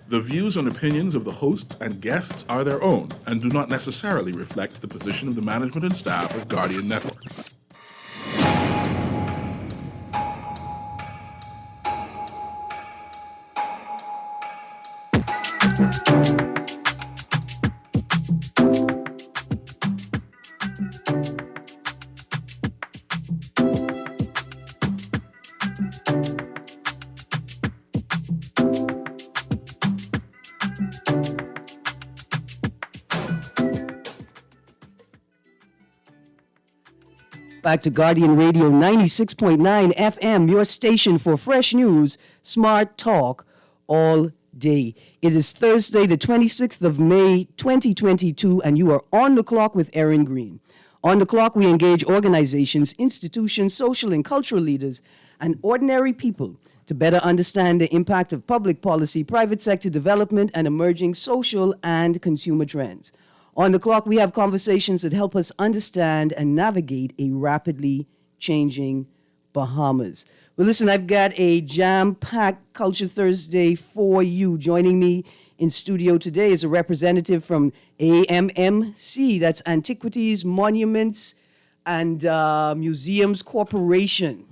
The views and opinions of the host and guests are their own and do not necessarily reflect the position of the management and staff of Guardian Network. Back to Guardian Radio 96.9 FM, your station for fresh news, smart talk all day. It is Thursday, the 26th of May, 2022, and you are on the clock with Erin Greene. On the clock, we engage organizations, institutions, social and cultural leaders, and ordinary people to better understand the impact of public policy, private sector development, and emerging social and consumer trends. On the clock, we have conversations that help us understand and navigate a rapidly changing Bahamas. Well, listen, I've got a jam-packed Culture Thursday for you. Joining me in studio today is a representative from AMMC, that's Antiquities, Monuments, and Museums Corporation.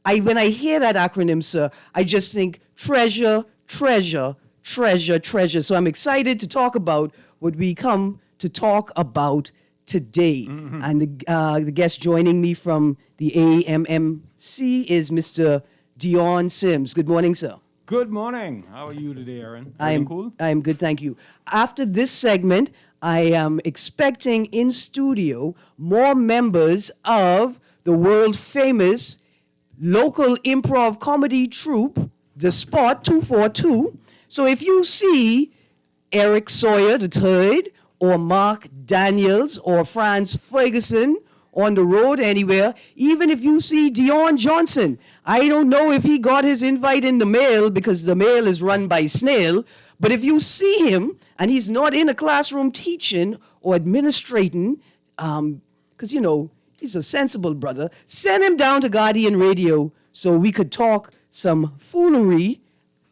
When I hear that acronym, sir, I just think treasure, treasure, treasure, treasure. So I'm excited to talk about what we come to talk about today. Mm-hmm. And the guest joining me from the AMMC is Mr. Dion Sims. Good morning, sir. Good morning. How are you today, Erin? Cool? I am good, thank you. After this segment, I am expecting in studio more members of the world-famous local improv comedy troupe, The Spot 242. So if you see Eric Sawyer III, or Mark Daniels, or Franz Ferguson on the road anywhere, even if you see Dion Johnson, I don't know if he got his invite in the mail because the mail is run by snail, but if you see him and he's not in a classroom teaching or administrating, because, he's a sensible brother, send him down to Guardian Radio so we could talk some foolery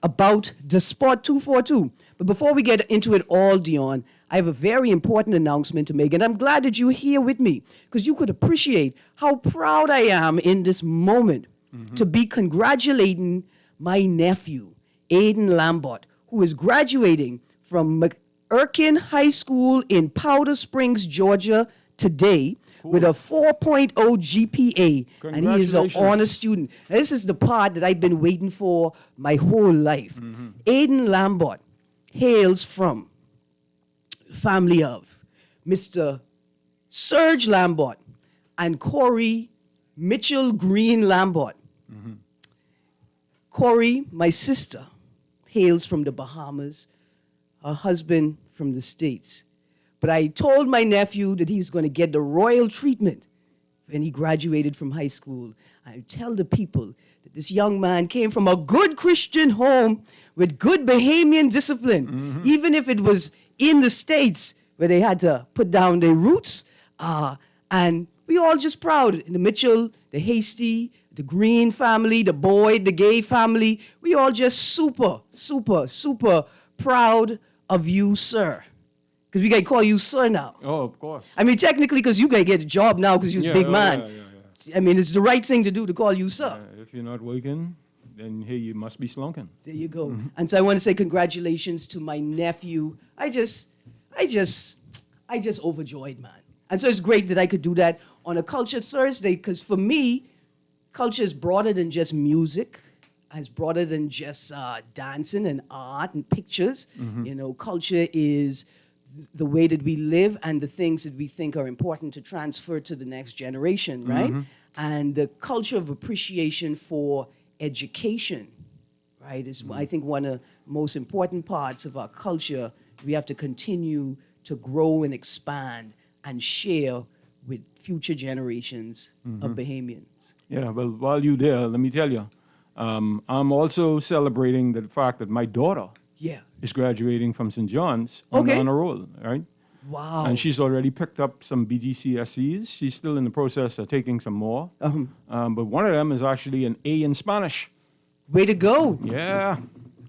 about the Spot 242. But before we get into it all, Dion, I have a very important announcement to make, and I'm glad that you're here with me because you could appreciate how proud I am in this moment to be congratulating my nephew, Aiden Lambert, who is graduating from McErkin High School in Powder Springs, Georgia today. Cool. With a 4.0 GPA, and he is an honor student. Now, this is the part that I've been waiting for my whole life. Mm-hmm. Aiden Lambert hails from family of Mr. Serge Lambert and Corey Mitchell Green Lambert. Mm-hmm. Corey, my sister, hails from the Bahamas, her husband from the States. But I told my nephew that he's going to get the royal treatment when he graduated from high school. I tell the people that this young man came from a good Christian home with good Bahamian discipline, even if it was in the States where they had to put down their roots. And we all just proud. The Mitchell, the Hasty, the Green family, the Boyd, the Gay family, we all just super, super, super proud of you, sir. Because we got to call you sir now. Oh, of course. I mean, technically, because you got to get a job now because you're a big man. Yeah. I mean, it's the right thing to do to call you sir. If you're not working, then hey, you must be slunking. There you go. Mm-hmm. And so I want to say congratulations to my nephew. I just overjoyed, man. And so it's great that I could do that on a Culture Thursday because for me, culture is broader than just music. It's broader than just dancing and art and pictures. Mm-hmm. Culture is the way that we live and the things that we think are important to transfer to the next generation, right? Mm-hmm. And the culture of appreciation for education, right, is, I think, one of the most important parts of our culture. We have to continue to grow and expand and share with future generations of Bahamians. Yeah, well, while you're there, let me tell you, I'm also celebrating the fact that my daughter is graduating from St. John's on a roll, right? Wow. And she's already picked up some BGCSEs. She's still in the process of taking some more. But one of them is actually an A in Spanish. Way to go. Yeah.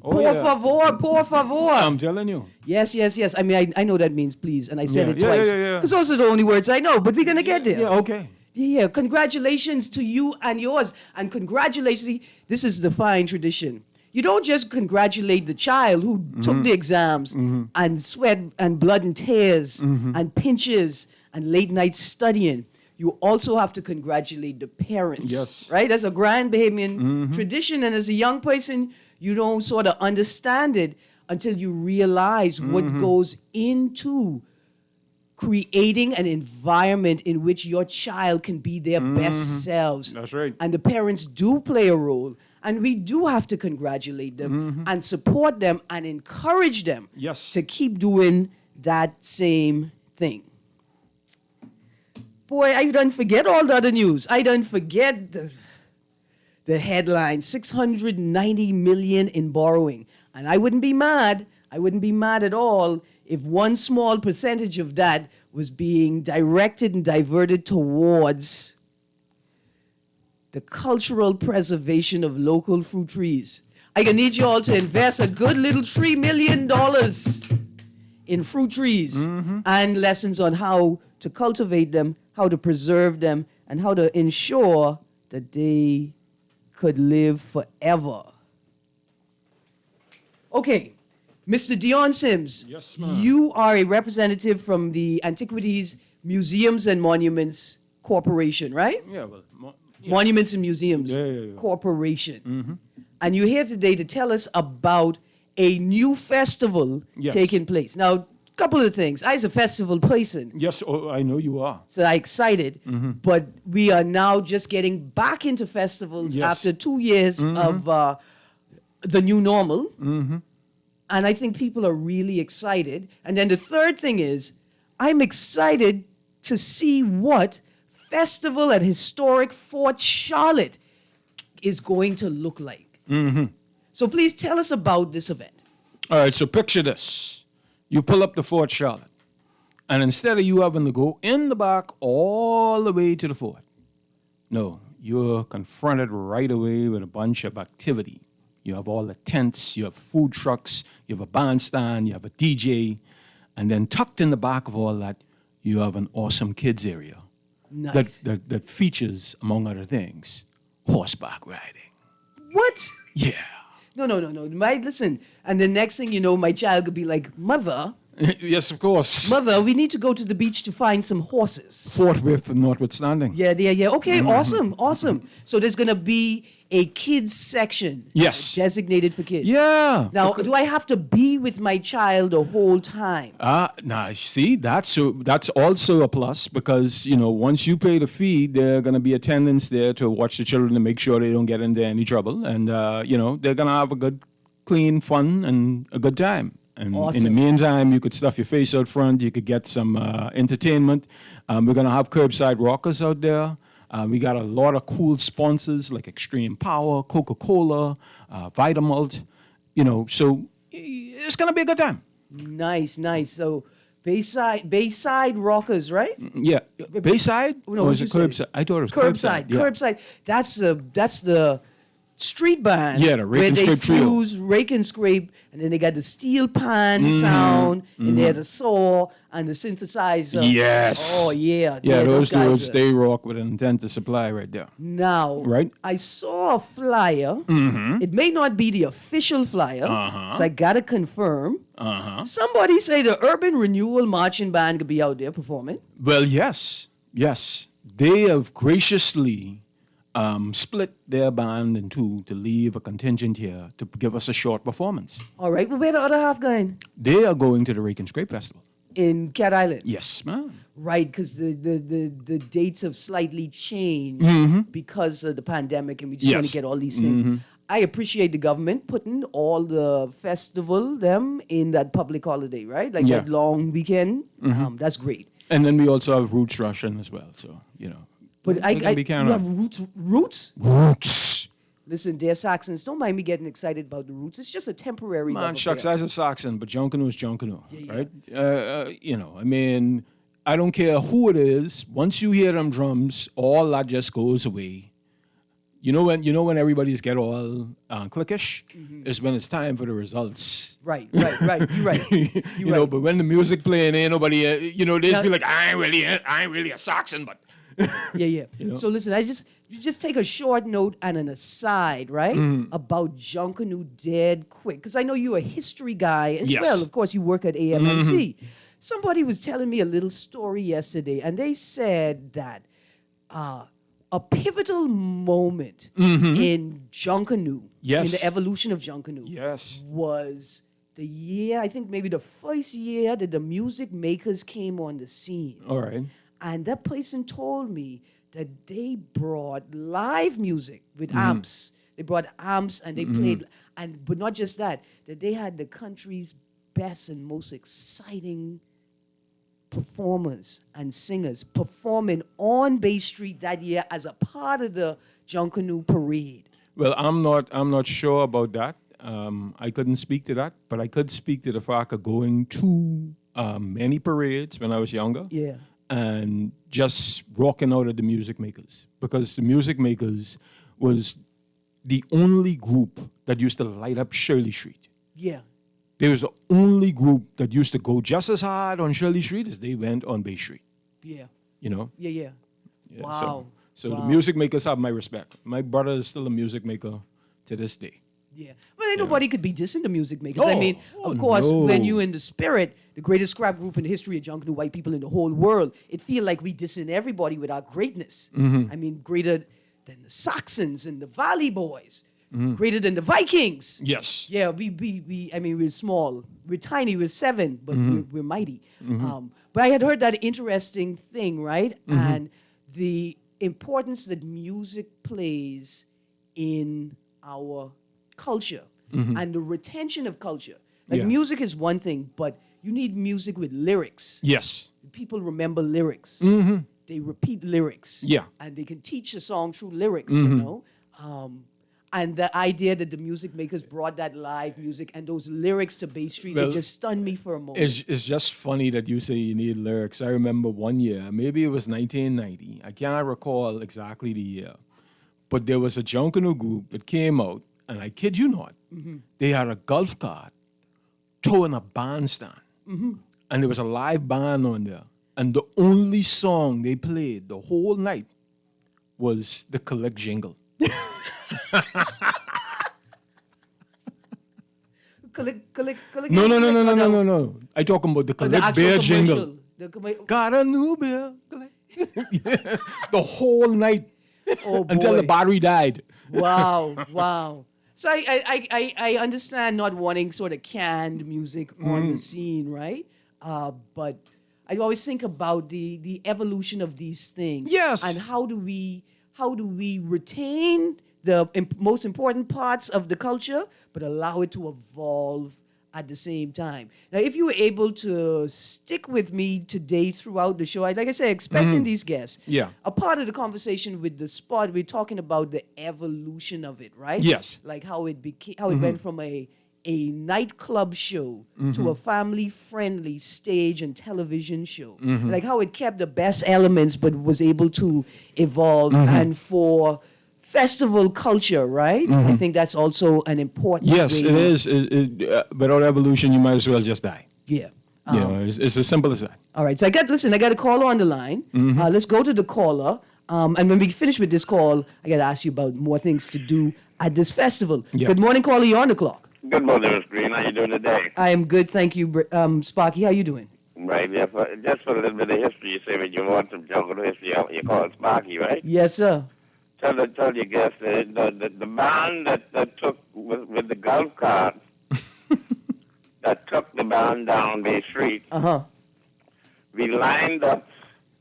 Oh, Por yeah. favor, por favor. I'm telling you. Yes, yes, yes. I mean, I know that means please, and I said Yeah, it yeah, twice. yeah, yeah. Because those are the only words I know, but we're going to get there. Yeah, okay. Yeah, congratulations to you and yours. And congratulations. See, this is the fine tradition. You don't just congratulate the child who took the exams and sweat and blood and tears and pinches and late night studying. You also have to congratulate the parents. Yes. Right? That's a grand Bahamian tradition. And as a young person, you don't sort of understand it until you realize what goes into creating an environment in which your child can be their best selves. That's right. And the parents do play a role. And we do have to congratulate them and support them and encourage them Yes. to keep doing that same thing. Boy, I don't forget all the other news. I don't forget the headline, 690 million in borrowing. And I wouldn't be mad. I wouldn't be mad at all if one small percentage of that was being directed and diverted towards the cultural preservation of local fruit trees. I gonna need you all to invest a good little $3 million in fruit trees and lessons on how to cultivate them, how to preserve them, and how to ensure that they could live forever. Okay, Mr. Dion Sims, Yes, ma'am. you are a representative from the Antiquities, Museums, and Monuments Corporation, right? Yeah, well, Monuments and Museums Yeah. Corporation. And you're here today to tell us about a new festival Yes. taking place. Now, a couple of things. I was a festival person, Yes, oh, I know you are. so I'm excited. But we are now just getting back into festivals Yes. after 2 years of the new normal. And I think people are really excited. And then the third thing is, I'm excited to see what Festival at historic Fort Charlotte is going to look like. So please tell us about this event. All right, so picture this. You pull up to Fort Charlotte, and instead of you having to go in the back all the way to the fort, no, you're confronted right away with a bunch of activity. You have all the tents, you have food trucks, you have a bandstand, you have a DJ, and then tucked in the back of all that, you have an awesome kids area. Nice. That features, among other things, horseback riding. What? Yeah. No. Listen, and the next thing you know, my child could be like, Mother, Yes, of course. we need to go to the beach to find some horses. Forthwith, notwithstanding. Yeah. Okay, awesome. So there's going to be a kids section. Yes. Designated for kids. Yeah. Now, do I have to be with my child the whole time? Now, see, that's also a plus because, once you pay the fee, there are going to be attendants there to watch the children to make sure they don't get into any trouble. And, they're going to have a good, clean, fun, and a good time. And in the meantime, you could stuff your face out front. You could get some entertainment. We're going to have curbside rockers out there. We got a lot of cool sponsors like Extreme Power, Coca-Cola, Vitamalt. So it's going to be a good time. Nice. So Bayside Rockers, right? Yeah. Bayside? No, or is what'd it you say? curbside? I thought it was Curbside. Yeah. Curbside. That's the street band. Yeah, the Rake where and they Scrape trio. fuse rake and scrape, and then they got the steel pan sound, and they had the saw and the synthesizer. Yes. Oh yeah. Yeah, those guys dudes, are- they rock with an intent to supply right there. Now, Right. I saw a flyer. It may not be the official flyer, so I gotta confirm. Somebody say the Urban Renewal Marching Band could be out there performing. Well, yes. They have graciously split their band in two to leave a contingent here to give us a short performance. All right, well, where the other half going? They are going to the Rake and Scrape Festival. In Cat Island. Yes, ma'am. Right, because the dates have slightly changed because of the pandemic, and we just want to Yes. get all these things. I appreciate the government putting all the festival them in that public holiday, right? Like Yeah. that long weekend. That's great. And then we also have Roots Russian as well. So, But they can be you counted have on. roots. Roots. Listen, dear Saxons, don't mind me getting excited about the roots. It's just a temporary. Man, love shucks, affair. I was a Saxon, but Jonkanu is Jonkanu, Yeah. right? I don't care who it is. Once you hear them drums, all that just goes away. You know when everybody's get all cliquish is when it's time for the results. Right. You're right. You know, right. but when the music playing, ain't nobody. They just Now- be like, I ain't really a Saxon, but Yeah. know? So listen, you just take a short note and an aside, right? Mm-hmm. About Junkanoo dead quick. Because I know you're a history guy as Yes. well. Of course, you work at AMMC. Somebody was telling me a little story yesterday, and they said that a pivotal moment in Junkanoo, Yes. in the evolution of Junkanoo, yes, was the year, I think maybe the first year that the music makers came on the scene. all right, And that person told me that they brought live music with Mm-hmm. amps. They brought amps and they played, but not just that they had the country's best and most exciting performers and singers performing on Bay Street that year as a part of the Junkanoo parade. Well, I'm not sure about that. I couldn't speak to that, but I could speak to the fact of going to many parades when I was younger. Yeah. And just rocking out at the Music Makers, because the Music Makers was the only group that used to light up Shirley Street. Yeah. They was the only group that used to go just as hard on Shirley Street as they went on Bay Street. Yeah. You know? Yeah. Yeah, Wow. So Wow. the Music Makers have my respect. My brother is still a music maker to this day. Yeah. Well, ain't nobody could be dissing the music makers. I mean, Oh, of course, no. when you in the spirit, the greatest scrap group in the history of Junkanoo white people in the whole world, it feel like we dissing everybody with our greatness. Mm-hmm. I mean, greater than the Saxons and the Valley Boys, Mm-hmm. greater than the Vikings. Yes. Yeah, I mean, we're small. We're tiny. We're 7, but Mm-hmm. we're mighty. But I had heard that interesting thing, right? Mm-hmm. And the importance that music plays in our culture and the retention of culture. Like Mm-hmm. Yeah. music is one thing, but you need music with lyrics. Yes. People remember lyrics. They repeat lyrics. Yeah. And they can teach a song through lyrics, you know? And the idea that the music makers brought that live music and those lyrics to Bay Street, Well, it just stunned me for a moment. It's just funny that you say you need lyrics. I remember one year, maybe it was 1990. I cannot recall exactly the year, but there was a Junkanoo group that came out, and I kid you not, they had a golf cart towing a bandstand, and there was a live band on there, and the only song they played the whole night was the Collect Jingle. Collect, No. I talking about the Collect Beer Jingle. Got a new beer. Yeah. The whole night Oh, until the boy. battery died. Wow. So I understand not wanting sort of canned music on the scene, right? But I always think about the evolution of these things. Yes. And how do we retain the most important parts of the culture, but allow it to evolve at the same time. Now, if you were able to stick with me today throughout the show, like I said, expecting these guests. Yeah. A part of the conversation with the spot, we're talking about the evolution of it, right? Yes. Like how it became, how it went from a nightclub show to a family-friendly stage and television show. Like how it kept the best elements, but was able to evolve. And for festival culture, right? I think that's also an important. Yes, way it of- is. Without evolution, you might as well just die. Yeah. You know, it's as simple as that. All right. So I got a caller on the line. Let's go to the caller. And when we finish with this call, I got to ask you about more things to do at this festival. Yeah. Good morning, caller. You're on the clock. Good morning, Miss Green. How you doing today? I am good, thank you, Sparky. How you doing? Right, yeah. Just for a little bit of history, you say when you want some jungle history, you call it Sparky, right? Yes, sir. Tell your guests the band that took with the golf cart that took the band down Bay Street. We lined up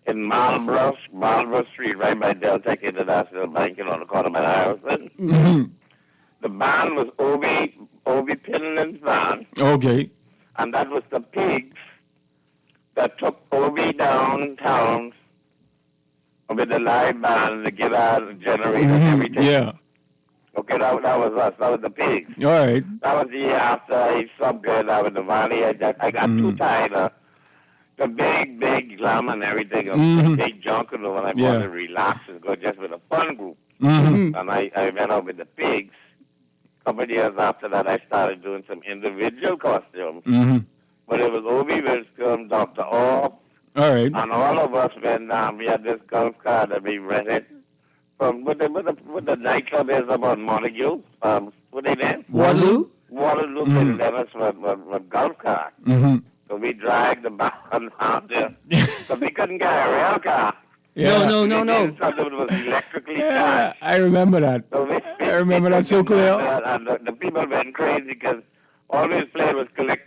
in Marlborough Street, right by Delta International Bank, on the corner by the Harrison. The band was Obi Pinlin's band, Okay. and that was the Pigs that took Obi downtown with the live band, the guitar, the generator, and everything. Yeah. Okay, that was us. That was the Pigs. All right. That was the year after I subgrade out in the valley. I got too tired of the big glam and everything of the big junk, and when I Yeah. wanted to relax and go just with a fun group. Mm-hmm. And I went out with the pigs. A couple of years after that, I started doing some individual costumes. Mm-hmm. But it was Obi Wilson, Dr. Orr, All right. and all of us went down. We had this golf cart that we rented from what the nightclub is about Montague. What they name? Waterloo? Waterloo. Mhm. They let us with golf cart. Mm-hmm. So we dragged the band out there. So we couldn't get a rail car. Yeah. No. So it was electrically Yeah, charged. I remember that. So I remember that so clear. And the people went crazy because all we played was collect.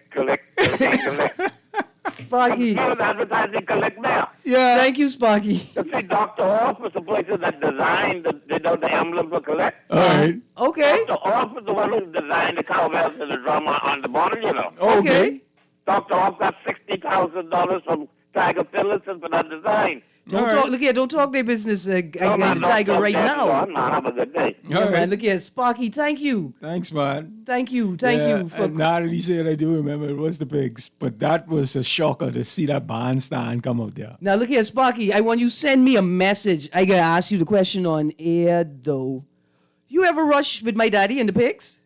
Sparky. He was advertising collect mail. Yeah. Thank you, Sparky. You see, Dr. Orff was the person that designed the emblem for collect. All right. Okay. Dr. Orff was the one who designed the cowbells and the drum on the bonnet, you know. Okay. Dr. Orff got $60,000 from Tiger Phillipson for that design. Don't All talk. right. Look here. Don't talk their business. I No, got the Tiger right now. Man, have a good day. Yeah, All man. right. Look here, Sparky. Thank you. Thanks, man. Thank you Yeah, for. and now that he said, I do remember it was the pigs, but that was a shocker to see that bandstand come out there. Now look here, Sparky. I want you to send me a message. I gotta ask you the question on air, though. You ever rush with my daddy and the pigs?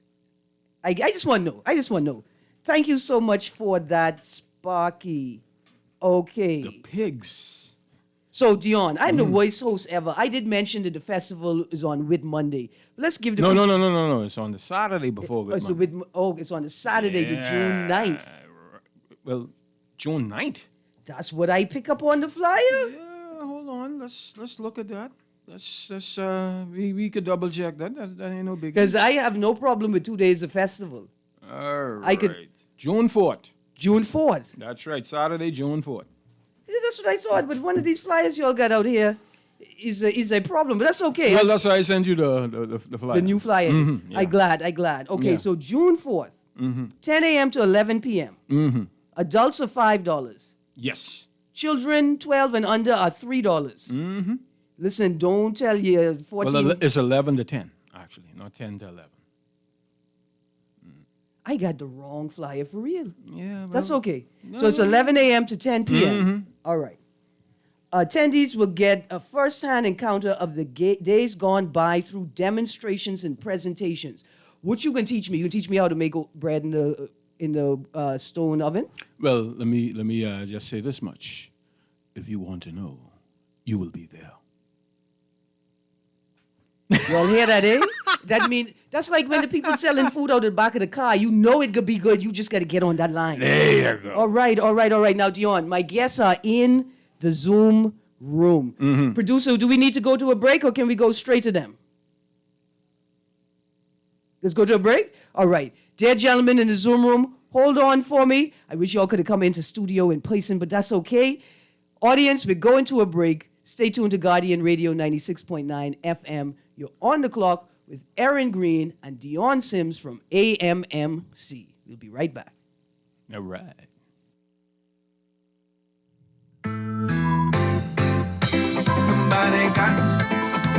I just want to know. I just want to know. Thank you so much for that, Sparky. Okay. The pigs. So Dion, I'm the worst host ever. I did mention that the festival is on Whit Monday. But let's give the No. It's on the Saturday before Oh, so Whitman. it's on the Saturday, the June 9th. Well, June 9th. That's what I pick up on the flyer. Yeah, hold on. Let's look at that. We could double check that. That ain't no big. Because I have no problem with 2 days of festival. All right. I could- June 4th. June 4th. That's right. Saturday, June 4th. Yeah, that's what I thought. But one of these flyers y'all got out here is a problem. But that's okay. Well, that's why I sent you the flyer. The new flyer. Mhm, yeah. I glad. Okay, Yeah. so June 4th, Mm-hmm. 10 a.m. to 11 p.m. Mm-hmm. Adults are $5. Yes. Children 12 and under are $3. Mm-hmm. Listen, don't tell you 14. Well, it's 11 to 10, actually, not 10 to 11. I got the wrong flyer for real. Yeah, well, That's okay. So it's 11 a.m. to 10 p.m. Mhm. All right. Attendees will get a first-hand encounter of the days gone by through demonstrations and presentations. What you can teach me? You can teach me how to make bread in the stone oven. Well, let me just say this much: if you want to know, you will be there. Y'all hear that, eh? That's like when the people selling food out of the back of the car. You know it could be good. You just got to get on that line. There you go. All right. Now, Dion, my guests are in the Zoom room. Mm-hmm. Producer, do we need to go to a break or can we go straight to them? Let's go to a break? All right. Dear gentlemen in the Zoom room, hold on for me. I wish y'all could have come into studio in person, but that's okay. Audience, we're going to a break. Stay tuned to Guardian Radio 96.9 FM. You're on the clock with Erin Greene and Dion Sims from AMMC. We'll be right back. All right. Somebody got you.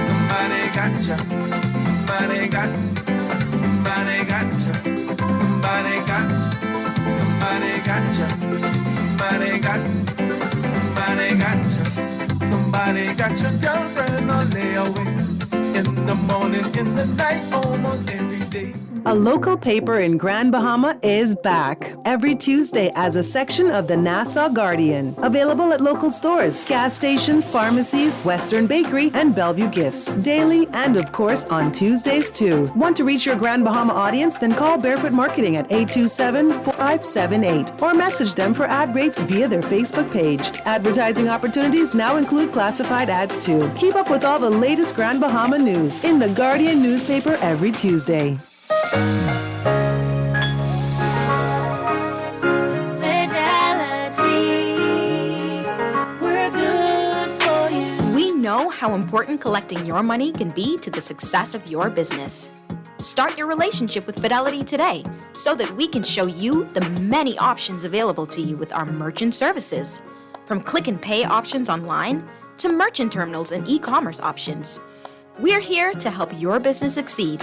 Somebody got you. Somebody got you. Somebody got you. Somebody got you. Somebody got you. Somebody got your girlfriend on layaway. In the morning, in the night, almost every day. A local paper in Grand Bahama is back every Tuesday as a section of the Nassau Guardian. Available at local stores, gas stations, pharmacies, Western Bakery, and Bellevue Gifts. Daily and, of course, on Tuesdays too. Want to reach your Grand Bahama audience? Then call Barefoot Marketing at 827-4578 or message them for ad rates via their Facebook page. Advertising opportunities now include classified ads too. Keep up with all the latest Grand Bahama news in the Guardian newspaper every Tuesday. Fidelity, we're good for you. We know how important collecting your money can be to the success of your business. Start your relationship with Fidelity today so that we can show you the many options available to you with our merchant services. From click and pay options online to merchant terminals and e-commerce options. We're here to help your business succeed.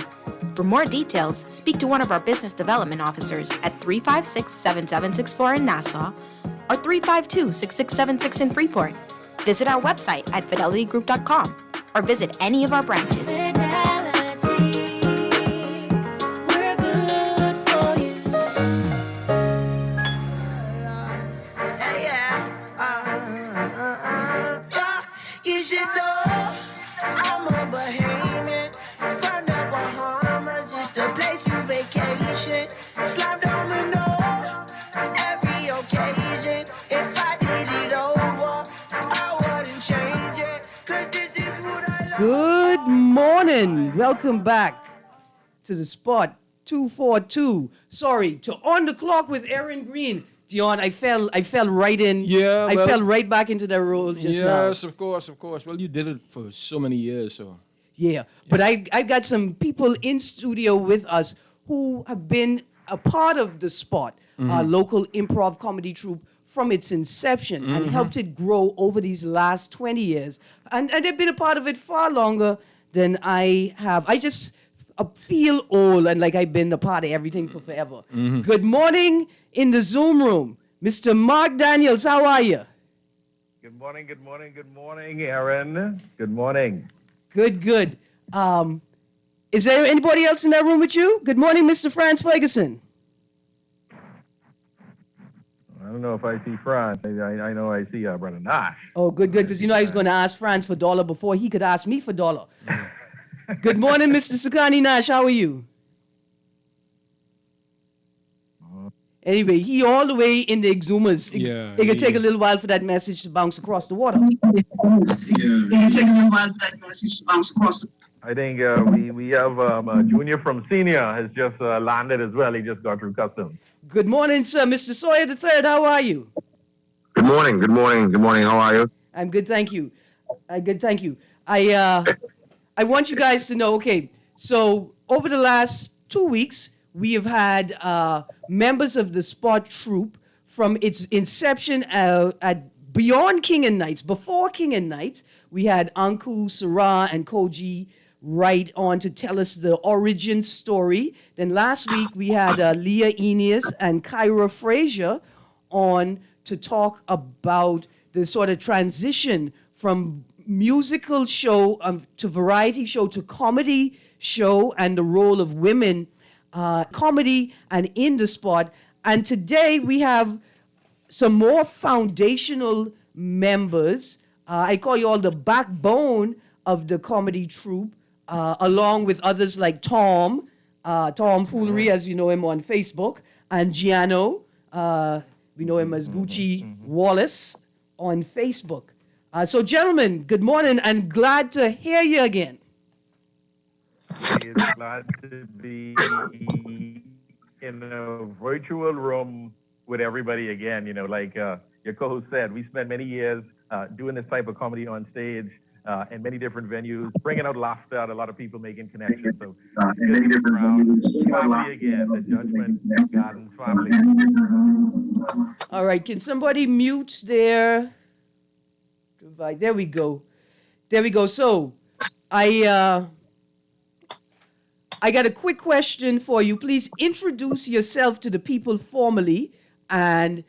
For more details, speak to one of our business development officers at 356-7764 in Nassau or 352-6676 in Freeport. Visit our website at fidelitygroup.com or visit any of our branches. gentlemen, welcome back to the spot 242. Sorry, to On the Clock with Erin Greene. Dion, I fell right in. Yeah, I well- fell right back into that role just now. Yes, of course. Well, you did it for so many years, so. Yeah, but I got some people in studio with us who have been a part of the spot, our local improv comedy troupe from its inception and helped it grow over these last 20 years. And they've been a part of it far longer than I have. I just feel old and like I've been a part of everything for forever. Good morning in the Zoom room. Mr. Mark Daniels, how are you? Good morning, Erin. Good morning. Good. Is there anybody else in that room with you? Good morning, Mr. Franz Ferguson. I don't know if I see Franz. I know I see Brother Nash. Oh, good, because you know I was going to ask Franz for dollar before he could ask me for dollar. Good morning, Mr. Sakani Nash. How are you? Anyway, he all the way in the Exumers. It could take a little while for that message to bounce across the water. I think we have a junior from senior has just landed as well. He just got through customs. Good morning, sir. Mr. Sawyer III, how are you? Good morning. How are you? I'm good, thank you. I want you guys to know, okay, so over the last 2 weeks, we have had members of the Spot Troupe from its inception at beyond King and Knights. Before King and Knights, we had Anku, Sarah, and Koji write on to tell us the origin story. Then last week, we had Leah Eneas and Kyra Frazier on to talk about the sort of transition from musical show to variety show to comedy show and the role of women comedy and in the spot. And today we have some more foundational members. I call you all the backbone of the comedy troupe, along with others like Tom Foolery, as you know him on Facebook, and Giano. We know him as Gucci Wallace on Facebook. So, gentlemen, good morning and glad to hear you again. It's glad to be in a virtual room with everybody again. You know, like your co-host said, we spent many years doing this type of comedy on stage in many different venues, bringing out laughter out a lot of people making connections. So, many different family again, the Judgment Gardens family. All right, can somebody mute their device? There we go. So, I got a quick question for you. Please introduce yourself to the people formally. And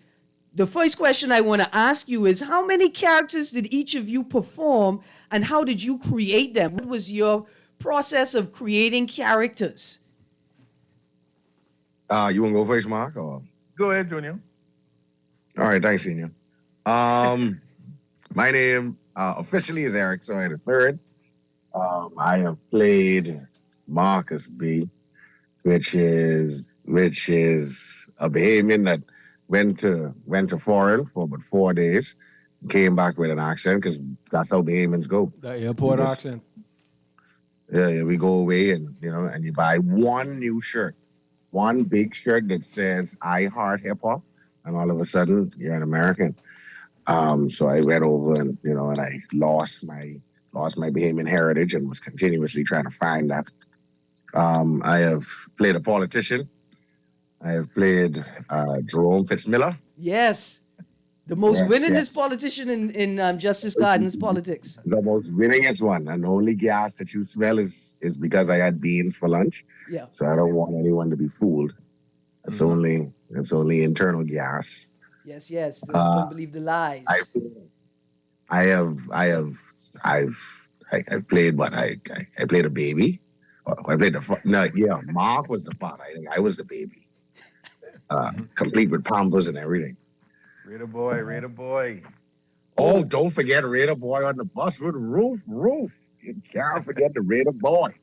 the first question I want to ask you is, how many characters did each of you perform and how did you create them? What was your process of creating characters? You want to go first, Mark? Or? Go ahead, Junior. All right, thanks, Senior. My name officially is Eric Sawyer III. I have played Marcus B, which is a Bahamian that went to foreign for about 4 days, came back with an accent because that's how Bahamians go. The airport accent. Yeah, we go away and you buy one new shirt, one big shirt that says "I heart hip hop," and all of a sudden you're an American. So I went over and I lost my Bahamian heritage and was continuously trying to find that. I have played a politician. I have played Jerome Fitzmiller. Yes. The most winningest yes. politician in Justice Gardens politics. The most winningest one. And the only gas that you smell is because I had beans for lunch. Yeah. So I don't want anyone to be fooled. It's only internal gas. Yes. Don't believe the lies. I've played what I played a baby. I played Mark was the father. I think I was the baby. Complete with pampers and everything. Raider boy. Oh, don't forget Raider boy on the bus with roof. You can't forget the Raider boy.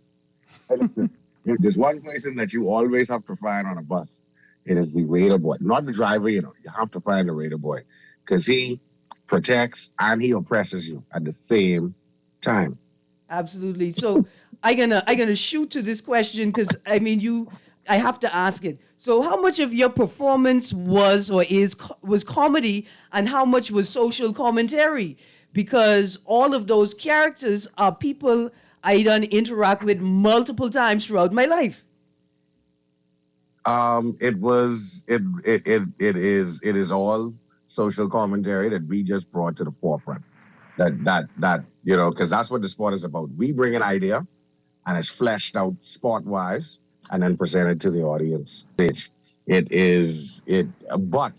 Hey, listen, there's one person that you always have to find on a bus. It is the Raider boy, not the driver. You have to find the Raider boy because he protects and he oppresses you at the same time. Absolutely. So I gonna shoot to this question because I mean I have to ask it. So how much of your performance was comedy, and how much was social commentary? Because all of those characters are people I done interact with multiple times throughout my life. It is all social commentary that we just brought to the forefront. That because that's what the sport is about. We bring an idea and it's fleshed out sport wise and then presented to the audience. It is it but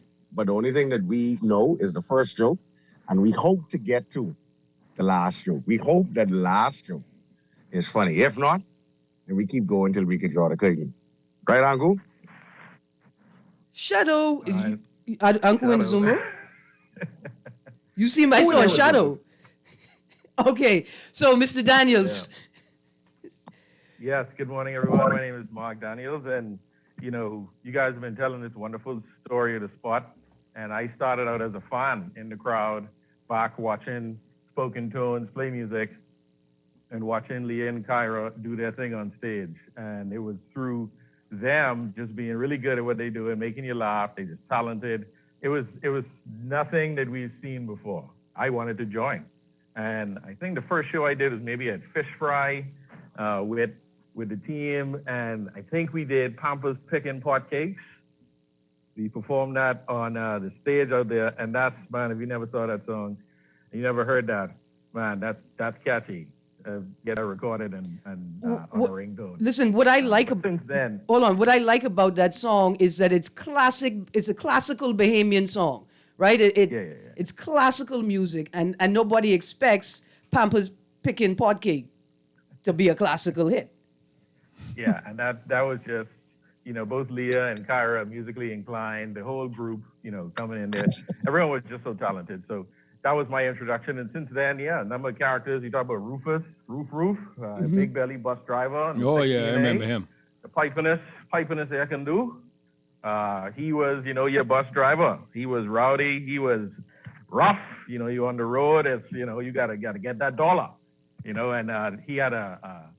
the only thing that we know is the first joke, and we hope to get to the last joke. We hope that the last joke is funny. If not, then we keep going till we can draw the curtain. Right, Angu? Shadow, Right. Uncle Shadow. Nzumo. You see my son Shadow. Okay, so Mr. Daniels. Yes, good morning, everyone. My name is Mark Daniels, and you guys have been telling this wonderful story of the spot. And I started out as a fan in the crowd, back watching Spoken Tones play music, and watching Leah and Kyra do their thing on stage. And it was through them just being really good at what they do and making you laugh. They're just talented. It was nothing that we've seen before. I wanted to join. And I think the first show I did was maybe at Fish Fry with the team. And I think we did Pampers Pickin' Pot Cakes. We performed that on the stage out there. And that's, man, if you never saw that song, and you never heard that, man, that's catchy. Get that recorded and on a ringtone. Listen, what I like Since then, hold on. What I like about that song is that it's classic. It's a classical Bahamian song, right? It's classical music, and nobody expects Pampers Pickin' Pot Cake to be a classical hit. yeah, and that was just both Leah and Kyra are musically inclined. The whole group, coming in there, everyone was just so talented. So that was my introduction, and since then, a number of characters. You talk about Rufus, Roof, big belly bus driver. Oh yeah, I remember him. The pipiness I can do. He was, your bus driver. He was rowdy. He was rough. You on the road. It's, you gotta get that dollar. And he had a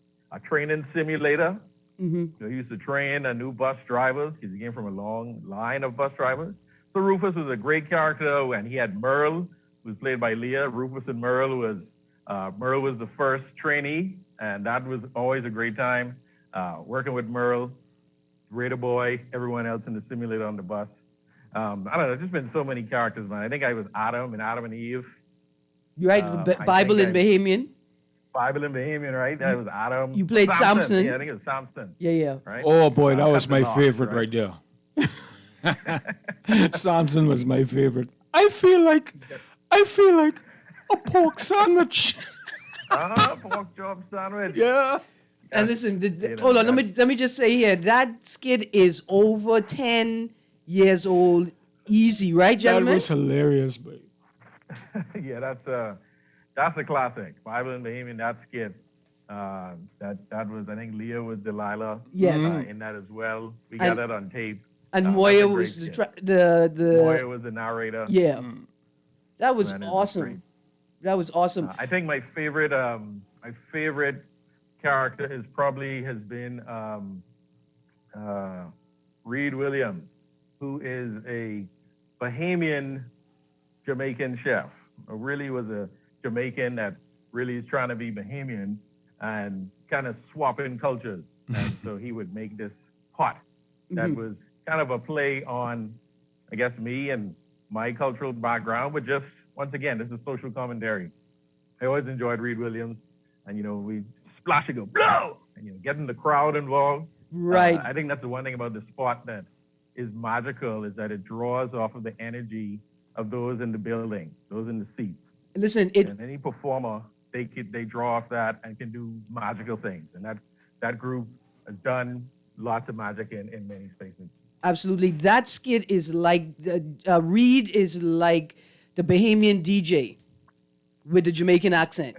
training simulator. Mm-hmm. So he used to train new bus drivers because he came from a long line of bus drivers. So Rufus was a great character, and he had Merle, who was played by Leah. Rufus and Merle was the first trainee, and that was always a great time working with Merle, Raider Boy, everyone else in the simulator on the bus. I don't know, there's just been so many characters, man. I think I was Adam and Eve. You right? Bible in Bahamian. Bible and Bahamian, right? That was Adam. You played Samson. Yeah, I think it was Samson. Yeah. Right? Oh boy, that was my Captain favorite Lost, right there. Samson was my favorite. I feel like a pork sandwich. Pork chop sandwich. Yeah. And listen, hold on. Let me just say here that skit is over 10 years old, easy, right, gentlemen? That was hilarious, babe. Yeah, that's a classic. Bible and Bahamian, that skit. That was, I think Leah was Delilah. Yes. In that as well. We got that on tape. And That's Moya a great was skit. Moya was the narrator. Yeah, that was Man, it was awesome. great. That was awesome. I think my favorite character has been Reed Williams, who is a Bahamian Jamaican chef. Really was a Jamaican that really is trying to be Bahamian and kind of swapping cultures. And so he would make this pot that was kind of a play on, I guess, me and my cultural background, but just, once again, this is social commentary. I always enjoyed Reed Williams, and, we splash and go, blow, and, getting the crowd involved. Right. I think that's the one thing about the sport that is magical, is that it draws off of the energy of those in the building, those in the seats. Listen, And any performer, they draw off that and can do magical things. And that group has done lots of magic in many spaces. absolutely. That skit is like Reed is like the Bahamian DJ with the Jamaican accent.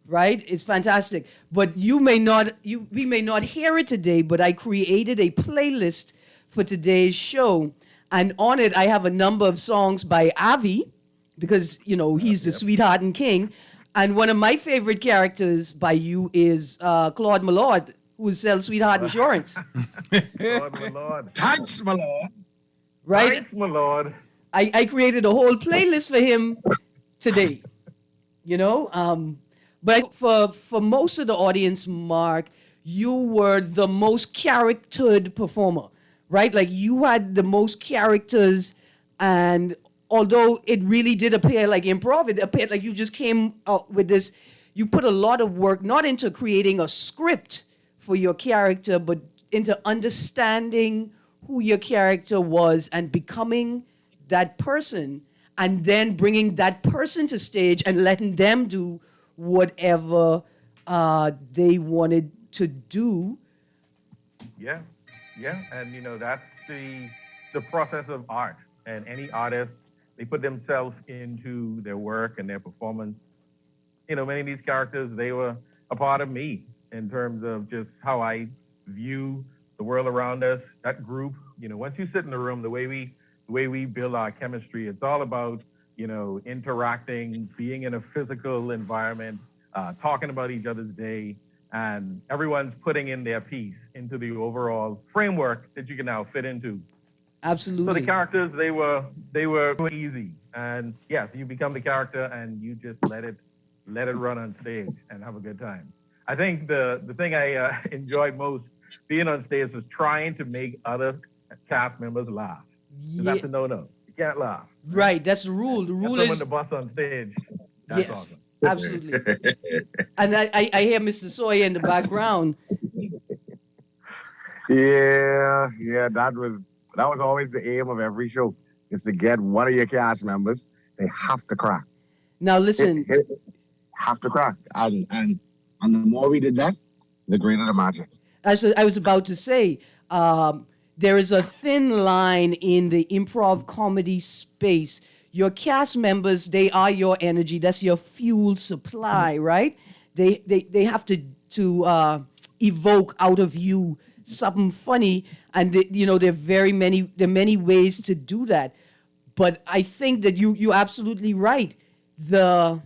Right? It's fantastic. But we may not hear it today, but I created a playlist for today's show. And on it, I have a number of songs by Avi, because, he's the sweetheart and king. And one of my favorite characters by you is Claude Millard, who sells Sweetheart Insurance, Lord, my Lord. Thanks, my lord. right? Thanks, my Lord. I created a whole playlist for him today, you know. But for most of the audience, Mark, you were the most charactered performer, right? Like you had the most characters, and although it really did appear like improv, it appeared like you just came out with this. You put a lot of work not into creating a script for your character, but into understanding who your character was and becoming that person, and then bringing that person to stage and letting them do whatever they wanted to do. Yeah, yeah, and that's the process of art. And any artist, they put themselves into their work and their performance. Many of these characters, they were a part of me in terms of just how I view the world around us. That group, once you sit in the room, the way we build our chemistry, it's all about interacting, being in a physical environment, talking about each other's day, and everyone's putting in their piece into the overall framework that you can now fit into. Absolutely. So the characters, they were easy, and yes, you become the character and you just let it run on stage and have a good time. I think the thing I enjoyed most being on stage was trying to make other cast members laugh. 'Cause that's a no-no. You can't laugh. Right, that's the rule. The rule Someone is to bust on stage. That's yes, awesome. absolutely. And I hear Mr. Sawyer in the background. Yeah, that was always the aim of every show, is to get one of your cast members. They have to crack. Now listen, Have to crack. And the more we did that, the greater the magic. as I was about to say, there is a thin line in the improv comedy space. Your cast members, they are your energy. That's your fuel supply, right? They have to evoke out of you something funny, and there are many ways to do that. But I think that you're absolutely right. The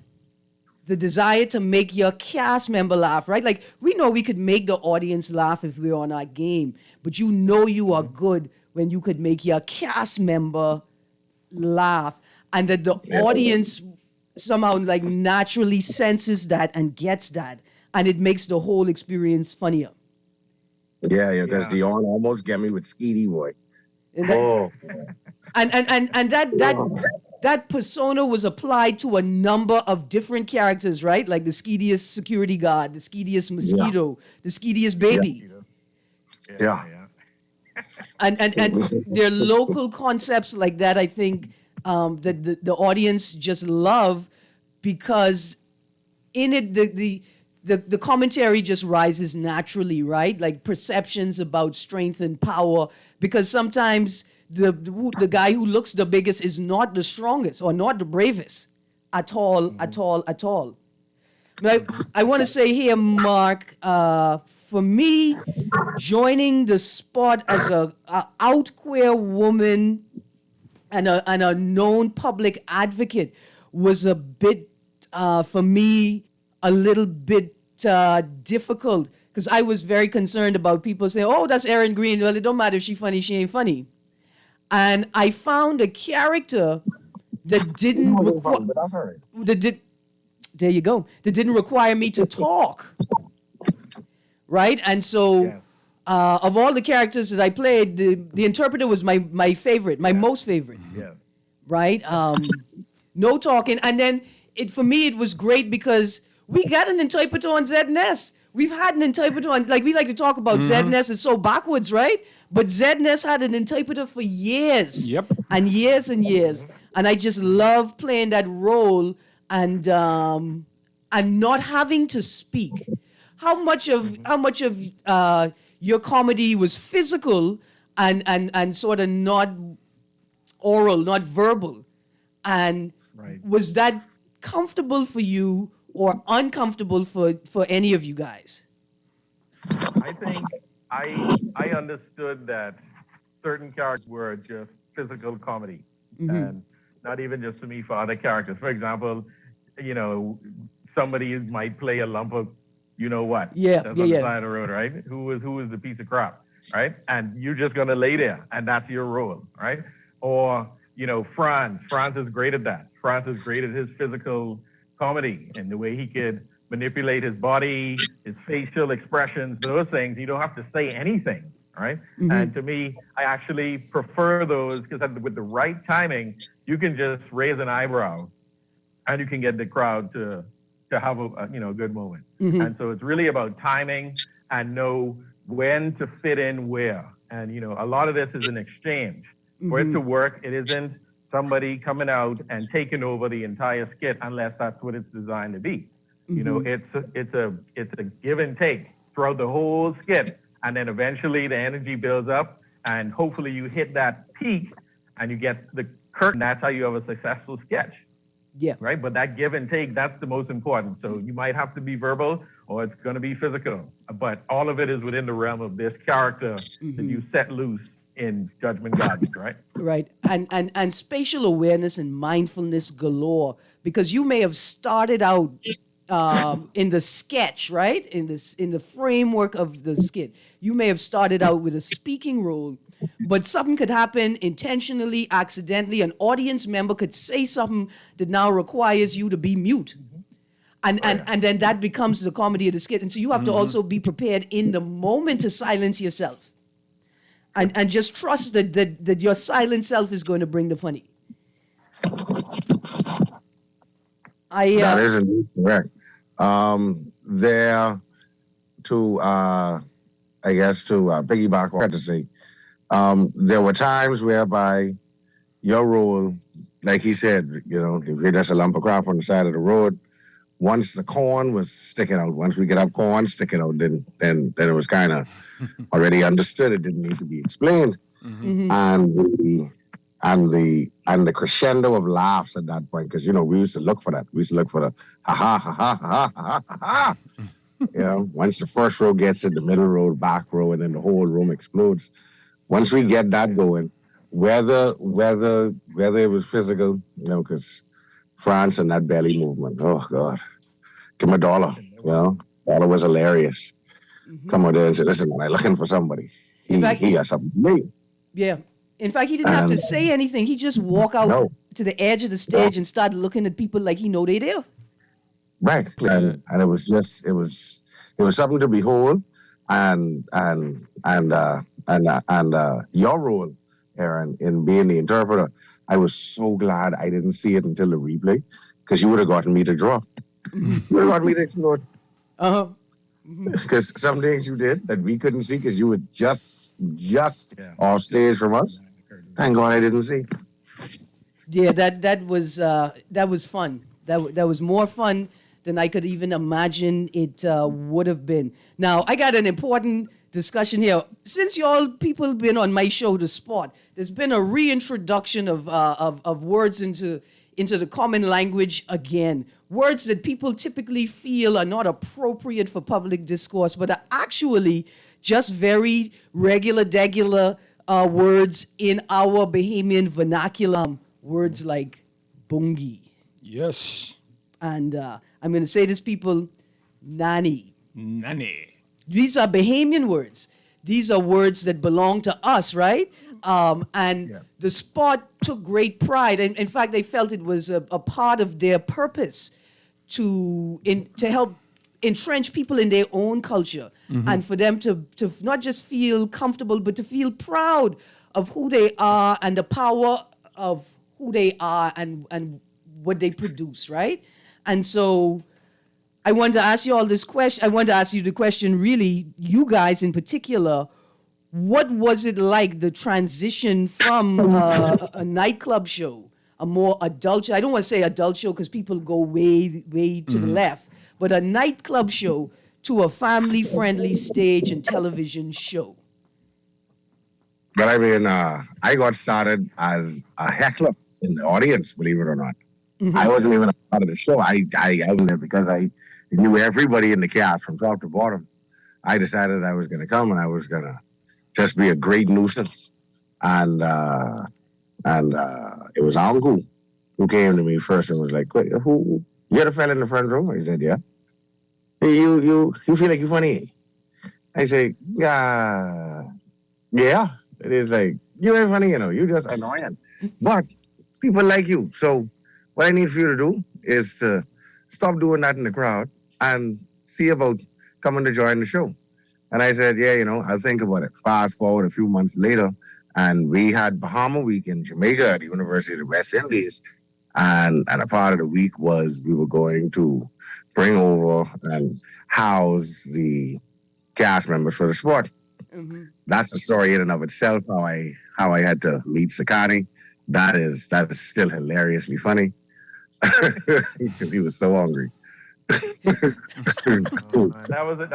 desire to make your cast member laugh, right? Like we know we could make the audience laugh if we're on our game, but you are good when you could make your cast member laugh, and that the audience somehow like naturally senses that and gets that, and it makes the whole experience funnier. Yeah, because Dion almost get me with Skeety Boy. And that persona was applied to a number of different characters, right? Like the skeediest security guard, the skeediest mosquito, the skeediest baby. Yeah. And there are local concepts like that, I think, that the audience just love, because in it the commentary just rises naturally, right? Like perceptions about strength and power, because sometimes the guy who looks the biggest is not the strongest or not the bravest at all. But I want to say here, Mark, for me, joining the spot as a out queer woman and a known public advocate was a bit, for me, a little bit difficult, because I was very concerned about people saying, oh, that's Erin Greene. Well, it don't matter if she's funny, she ain't funny. And I found a character that didn't there you go. That didn't require me to talk. Right? And so of all the characters that I played, the interpreter was my favorite, my most favorite. Yeah. Right? No talking. And then for me it was great because we got an interpreter on ZNS. We've had an interpreter on, like we like to talk about ZNS, it's so backwards, right? But ZNS had an interpreter for years. Yep. And years and years. And I just love playing that role and not having to speak. How much of your comedy was physical and sort of not oral, not verbal? And was that comfortable for you or uncomfortable for any of you guys? I think I understood that certain characters were just physical comedy, and not even just for me, for other characters. For example, somebody might play a lump of, you know what? Yeah, That's yeah, on the yeah. side of the road, right? Who is the piece of crap, right? And you're just gonna lay there, and that's your role, right? Or Franz is great at that. Franz is great at his physical comedy and the way he could manipulate his body, his facial expressions, those things. You don't have to say anything, right? And to me, I actually prefer those because with the right timing, you can just raise an eyebrow, and you can get the crowd to have a good moment. And so it's really about timing and know when to fit in where. And a lot of this is an exchange. For it to work, it isn't somebody coming out and taking over the entire skit unless that's what it's designed to be. It's a give and take throughout the whole skit, and then eventually the energy builds up, and hopefully you hit that peak and you get the curtain. That's how you have a successful sketch. Yeah. Right. But that give and take, that's the most important. So you might have to be verbal or it's going to be physical. But all of it is within the realm of this character that you set loose in Judgment Gardens, right? Right. And spatial awareness and mindfulness galore, because you may have started out in the sketch, right? In the framework of the skit. You may have started out with a speaking role, but something could happen intentionally, accidentally. An audience member could say something that now requires you to be mute. And then that becomes the comedy of the skit. And so you have to also be prepared in the moment to silence yourself. And just trust that your silent self is going to bring the funny. That is indeed correct. There to piggyback on to say, there were times whereby your role, like he said, there's a lump of crap on the side of the road. Once the corn was sticking out, once we get up corn sticking out, then it was kind of already understood. It didn't need to be explained. And the crescendo of laughs at that point, because we used to look for that. We used to look for the ha ha ha ha ha ha ha ha. Once the first row gets it, the middle row, back row, and then the whole room explodes. Once we get that going, whether it was physical, because France and that belly movement, oh God, give him $1. Dollar was hilarious. Come on there and say, listen, man, I'm looking for somebody. He got something to me. Yeah. In fact, he didn't have to say anything. He just walk out to the edge of the stage and start looking at people like he know they there. Right. And it was something to behold. And your role, Erin, in being the interpreter, I was so glad I didn't see it until the replay, because you would have gotten me to draw. You would have gotten me to explode. Because some things you did that we couldn't see because you were just off stage from us. Thank God I didn't see. Yeah, that was fun. That was more fun than I could even imagine it would have been. Now, I got an important discussion here. Since y'all people been on my show, The Spot, there's been a reintroduction of words into the common language again. Words that people typically feel are not appropriate for public discourse, but are actually just very regular words in our Bahamian vernacular. Words like bungi. Yes. And I'm going to say this, people, nani. Nanny. These are Bahamian words. These are words that belong to us, right? The Spot took great pride. And in fact, they felt it was a part of their purpose to help entrench people in their own culture and for them to not just feel comfortable, but to feel proud of who they are and the power of who they are and what they produce, right? And so I want to ask you all this question. I want to ask you the question, really, you guys in particular. What was it like, the transition from a nightclub show, a more adult show? I don't want to say adult show because people go way to the left, but a nightclub show to a family-friendly stage and television show? But I mean, I got started as a heckler in the audience, believe it or not. I wasn't even a part of the show. I was there because I knew everybody in the cast from top to bottom. I decided I was going to come and I was going to just be a great nuisance. And it was Angu who came to me first and was like, wait, who You got a fella in the front row? He said, yeah. Hey, you feel like you're funny? I say, yeah. Yeah. It is like, you ain't funny, you just annoying. But people like you. So what I need for you to do is to stop doing that in the crowd and see about coming to join the show. And I said, yeah, I'll think about it. Fast forward a few months later, and we had Bahama Week in Jamaica at the University of the West Indies. And a part of the week was we were going to bring over and house the cast members for the sport. Mm-hmm. That's the story in and of itself, how I had to meet Sakani. That is still hilariously funny because he was so hungry. That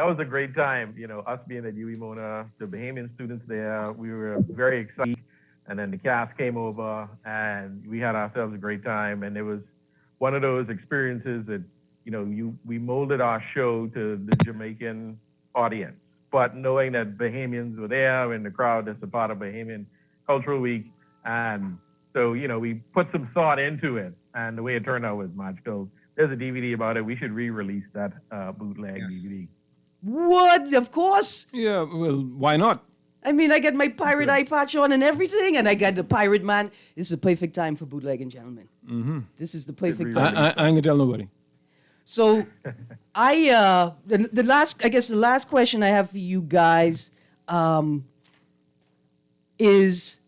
was a great time. Us being at UW Mona, the Bahamian students there, we were very excited. And then the cast came over, and we had ourselves a great time. And it was one of those experiences that we molded our show to the Jamaican audience. But knowing that Bahamians were there in the crowd, that's a part of Bahamian Cultural Week, and so we put some thought into it, and the way it turned out was magical. There's a DVD about it. We should re-release that bootleg DVD. What? Of course. Yeah, well, why not? I mean, I got my pirate eye patch on and everything, and I got the pirate man. This is the perfect time for bootlegging, gentlemen. Mm-hmm. This is the perfect time. I ain't gonna tell nobody. So, the last question I have for you guys is,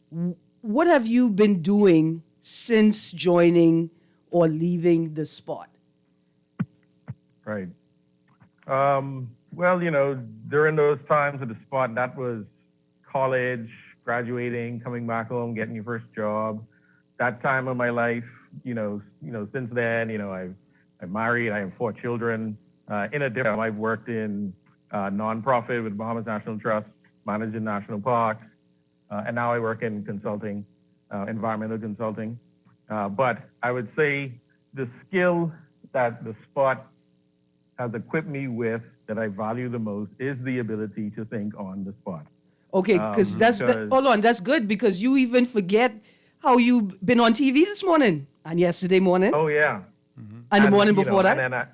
what have you been doing since joining or leaving the spot? Right. Well, during those times at the spot, that was college, graduating, coming back home, getting your first job. That time of my life, since then, I'm married, I have 4 children. In addition, I've worked in nonprofit with Bahamas National Trust, managing national parks, and now I work in consulting, environmental consulting. But I would say the skill that the spot has equipped me with that I value the most is the ability to think on the spot. Okay, because hold on, that's good, because you even forget how you've been on TV this morning and yesterday morning. Oh, yeah. And the morning before that? And then I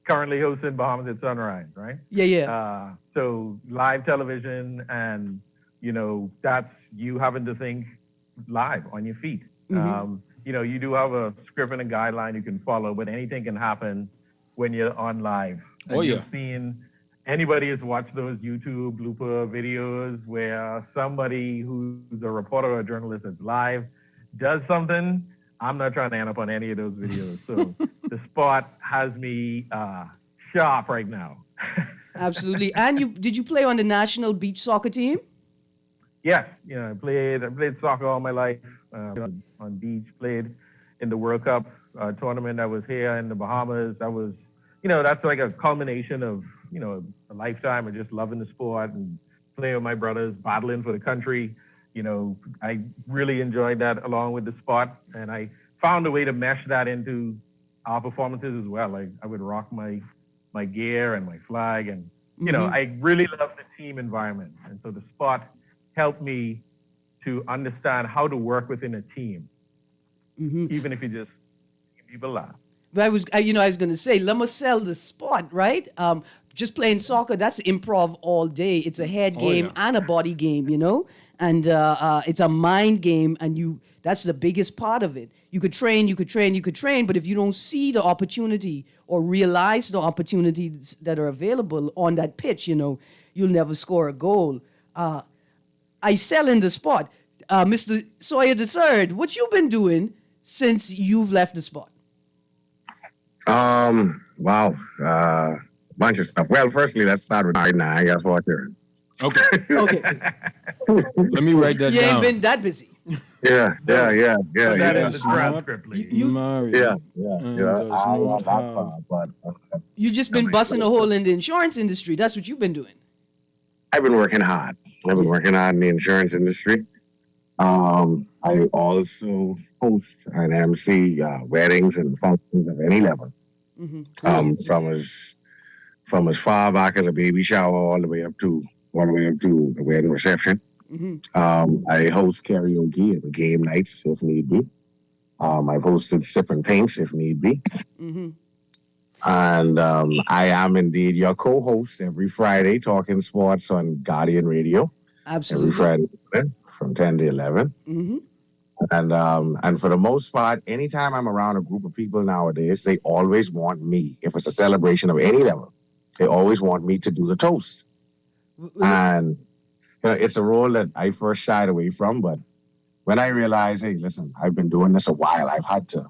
currently hosting Bahamas at Sunrise, right? Yeah. So live television, and, that's you having to think live on your feet. Mm-hmm. You do have a script and a guideline you can follow, but anything can happen when you're on live. And you've seen, anybody has watched those YouTube blooper videos where somebody who's a reporter or a journalist that's live does something. I'm not trying to end up on any of those videos. So the spot has me sharp right now. Absolutely. And did you play on the national beach soccer team? Yes. I played soccer all my life, on beach, played in the World Cup tournament that was here in the Bahamas. That was, that's like a culmination of, a lifetime of just loving the sport and playing with my brothers, battling for the country. I really enjoyed that along with the sport, and I found a way to mesh that into our performances as well. Like I would rock my gear and my flag, and I really love the team environment, and so the sport helped me to understand how to work within a team, even if you just make people laugh. I was going to say, let me sell the sport, right? Just playing soccer, that's improv all day. It's a head game and a body game, and it's a mind game, and that's the biggest part of it. You could train, but if you don't see the opportunity or realize the opportunities that are available on that pitch, you'll never score a goal. I sell in the sport. Mr. Sawyer III, what you been doing since you've left the sport? Wow. Bunch of stuff. Well, firstly, let's start with right now. I got 4 children. Okay. Let me write that down. You ain't been that busy. Yeah. That is the transcript, please. Yeah. I want that far, but you just been busting a hole in the insurance industry. That's what you've been doing. I've been working hard. I've been working hard in the insurance industry. I also host and MC weddings and functions of any level. From as far back as a baby shower all the way up to the wedding reception. I host karaoke and game nights if need be. I've hosted sip and paints if need be. And I am indeed your co-host every Friday, talking sports on Guardian Radio. Absolutely. Every Friday morning from 10 to 11. Mm-hmm. And for the most part, anytime I'm around a group of people nowadays, they always want me. If it's a celebration of any level, they always want me to do the toast. And it's a role that I first shied away from, but when I realized, hey, listen, I've been doing this a while. I've had to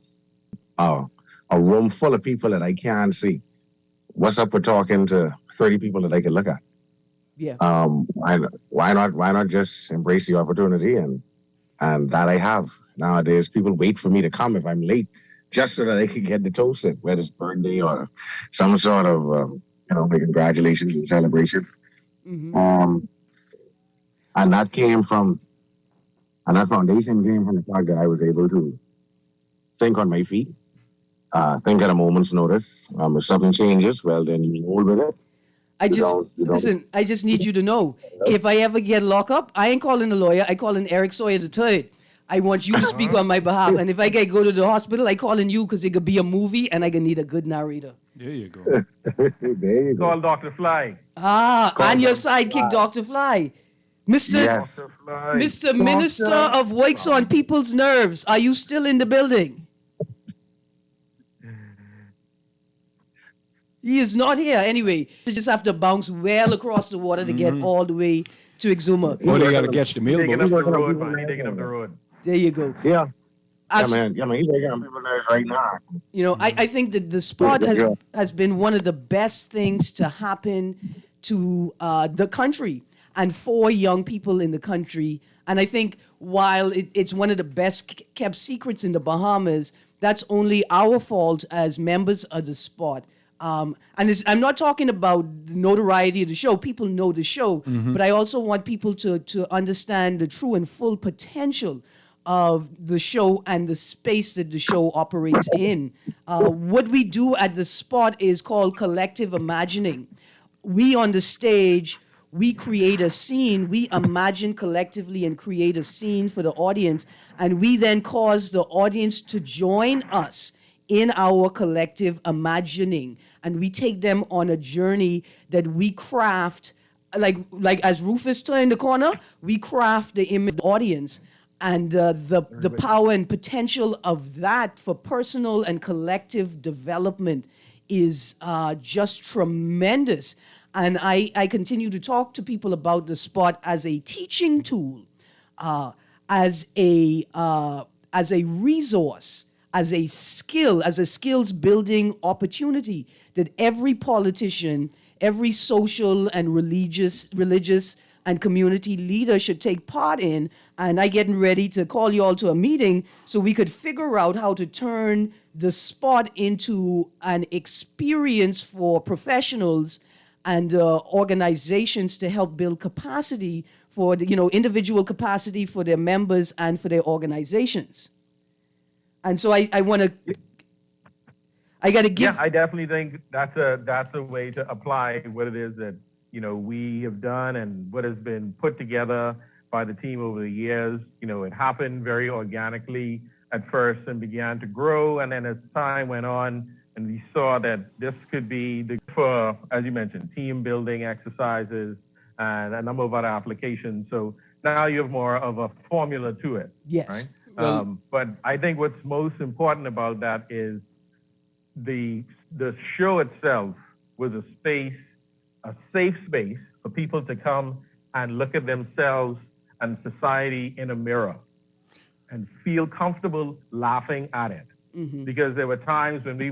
a room full of people that I can't see. What's up with talking to 30 people that I can look at? Yeah. Why not just embrace the opportunity and that I have. Nowadays, people wait for me to come if I'm late, just so that they can get the toast in, whether it's birthday or some sort of, congratulations and celebration. Mm-hmm. And that foundation came from the fact that I was able to think on my feet, think at a moment's notice. If something changes, well, then you roll with it. I just need you to know, if I ever get locked up, I ain't calling a lawyer. I calling Eric Sawyer III. I want you to speak on my behalf. And if I get go to the hospital, I calling you because it could be a movie and I can need a good narrator. There you go. There you go. Call Dr. Fly. And your sidekick, Dr. Fly. Mr. Yes. Dr. Fly. Mr. Minister of Works on People's Nerves, are you still in the building? He is not here. Anyway, you just have to bounce well across the water to get all the way to Exuma. Oh, they got to catch the Taking up mailboat. the road, man. He taking up the road. There you go. Yeah. Yeah, man. He's taking on people's nerves right now. You know, I think that the sport has been one of the best things to happen to the country and for young people in the country. And I think while it's one of the best kept secrets in the Bahamas, that's only our fault as members of the sport. I'm not talking about the notoriety of the show. People know the show, but I also want people to understand the true and full potential of the show and the space that the show operates in. What we do at the spot is called collective imagining. We on the stage, we create a scene, we imagine collectively and create a scene for the audience, and we then cause the audience to join us in our collective imagining. And we take them on a journey that we craft, like as Rufus turned the corner, we craft the image of the audience. And the power and potential of that for personal and collective development is just tremendous. And I continue to talk to people about the sport as a teaching tool, as a resource, as a skill, as a skills building opportunity that every politician, every social and religious and community leader should take part in. And I getting ready to call you all to a meeting so we could figure out how to turn the sport into an experience for professionals and organizations to help build capacity for individual capacity for their members and for their organizations. And so I got to give. Yeah, I definitely think that's a way to apply what it is that we have done and what has been put together by the team over the years. It happened very organically at first and began to grow, and then as time went on, and we saw that this could be for, as you mentioned, team building exercises and a number of other applications. So now you have more of a formula to it. Yes. Right. But I think what's most important about that is the show itself was a safe space for people to come and look at themselves and society in a mirror and feel comfortable laughing at it. Mm-hmm. Because there were times when we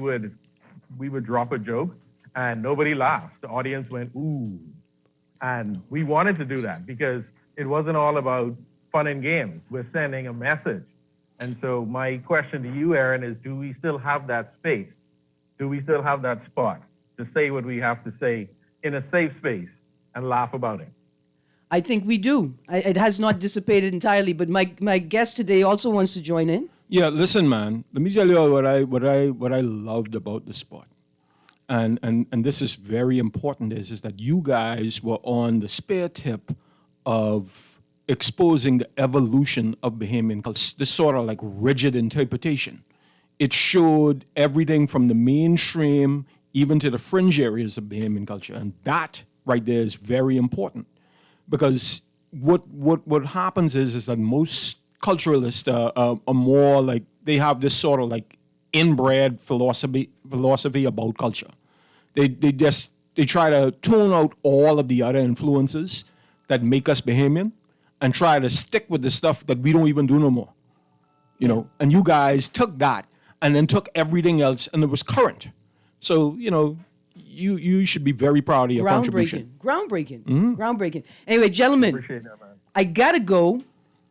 would drop a joke and nobody laughed. The audience went, ooh. And we wanted to do that because it wasn't all about fun and games. We're sending a message. And so my question to you, Erin, is do we still have that space? Do we still have that spot to say what we have to say in a safe space and laugh about it? I think we do. It has not dissipated entirely, but my guest today also wants to join in. Yeah, listen, man. Let me tell you all what I loved about the sport. And this is very important is that you guys were on the spear tip of exposing the evolution of Bahamian culture, this sort of like rigid interpretation. It showed everything from the mainstream even to the fringe areas of Bahamian culture. And that right there is very important, because what happens is that most culturalists are more like, they have this sort of like inbred philosophy about culture. They try to tune out all of the other influences that make us Bahamian and try to stick with the stuff that we don't even do no more. You know, and you guys took that and then took everything else, and it was current. So, you know, you should be very proud of your contribution. Groundbreaking. Anyway, gentlemen, Appreciate that, man. I gotta go.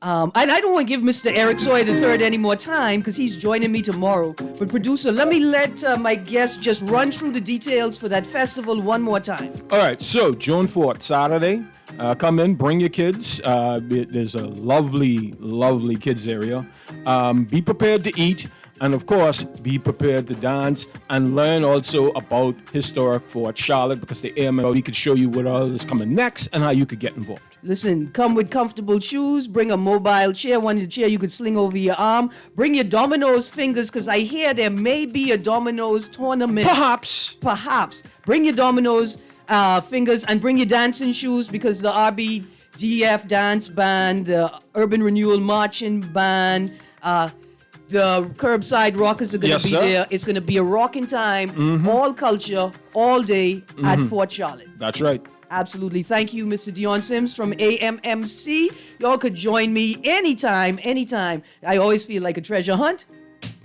And I don't want to give Mr. Eric Sawyer III any more time because he's joining me tomorrow. But producer, let me let my guest just run through the details for that festival one more time. All right, so June 4th, Saturday. Come in, bring your kids. There's a lovely, lovely kids area. Be prepared to eat. And of course, be prepared to dance and learn also about historic Fort Charlotte, because the AML could show you what all is coming next and how you could get involved. Listen, come with comfortable shoes. Bring a mobile chair, one of the chair you could sling over your arm. Bring your dominoes fingers, because I hear there may be a dominoes tournament. Perhaps. Bring your dominoes fingers and bring your dancing shoes, because the RBDF dance band, the Urban Renewal Marching Band, the Curbside Rockers are going to be there. It's going to be a rocking time, all culture, all day at Fort Charlotte. That's right. Absolutely. Thank you, Mr. Dion Sims from AMMC. Y'all could join me anytime. I always feel like a treasure hunt.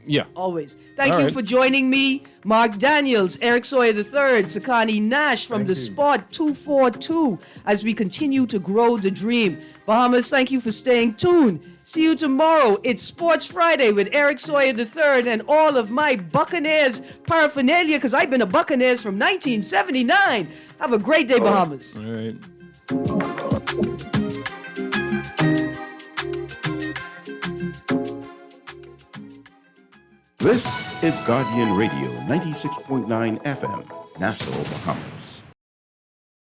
Yeah. Always. Thank you for joining me, Mark Daniels, Eric Sawyer III, Sakani Nash from the Spot 242, as we continue to grow the dream. Bahamas, thank you for staying tuned. See you tomorrow. It's Sports Friday with Eric Sawyer III and all of my Buccaneers paraphernalia, because I've been a Buccaneers from 1979. Have a great day, Bahamas. All right. This is Guardian Radio, 96.9 FM, Nassau, Bahamas.